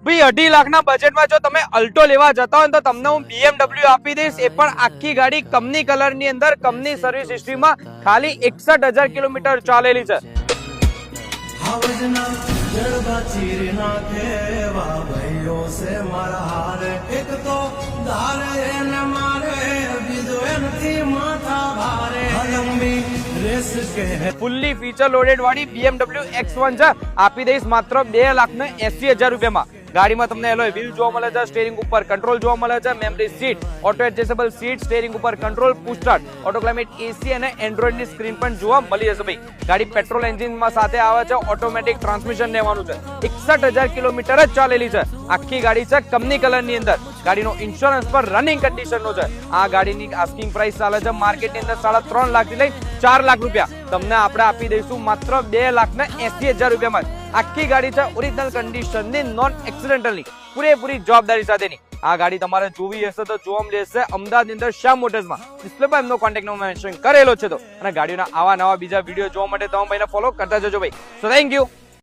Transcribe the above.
ભાઈ 2.5 લાખના બજેટમાં જો તમે અલ્ટો લેવા જતા હોય તો તમને હું BMW આપી દઈશ, એ પણ આખી ગાડી કંપની કલર ની અંદર, કંપની સર્વિસ હિસ્ટ્રીમાં ખાલી 61,000 કિલોમીટર ચાલેલી છે। ફુલ્લી ફીચર લોડેડ વાળી BMW X1 છે, આપી દઈશ માત્ર 2,80,000 રૂપિયામાં। ગાડીમાં તમને એલોય વ્હીલ જોવા મળે છે, સ્ટીયરિંગ ઉપર કંટ્રોલ જોવા મળે છે, memory seat, auto adjustable seat, steering ઉપર control, push start, auto climate AC અને એન્ડ્રોઇડ ની સ્ક્રીન પણ જોવા મળી જશે ભાઈ। ગાડી પેટ્રોલ એન્જિન માં સાથે આવે છે, ઓટોમેટિક ટ્રાન્સમિશન લેવાનું છે, 61,000 કિલોમીટર જ ચાલેલી છે, આખી ગાડી છે કંપની કલર ની અંદર। ગાડીનો ઇન્સ્યોરન્સ પર રનિંગ કન્ડિશન નો છે। આ ગાડીની આસ્કિંગ પ્રાઇસ ચાલે છે માર્કેટ ની અંદર 3.5 લાખ થી લઈ 4 લાખ રૂપિયા, તમને આપણે આપી દઈશું માત્ર 2,80,000 રૂપિયામાં। આખી ગાડી છે ઓરિજિનલ કન્ડિશન ની, નોન એક્સિડેન્ટલ ની, પૂરેપૂરી જવાબદારી સાથેની। આ ગાડી તમારે જોવી હશે તો જોવા મળી જશે અમદાવાદ ની અંદર શ્યામ મોટર્સમાં। ડિસ્પ્લે પર એમનો કોન્ટેક્ટ નંબર મેન્શન કરેલો છે તો, અને ગાડીઓના આવા નવા બીજા વિડીયો જોવા માટે તમે ભાઈને ફોલો કરતા જજો ભાઈ। So thank you.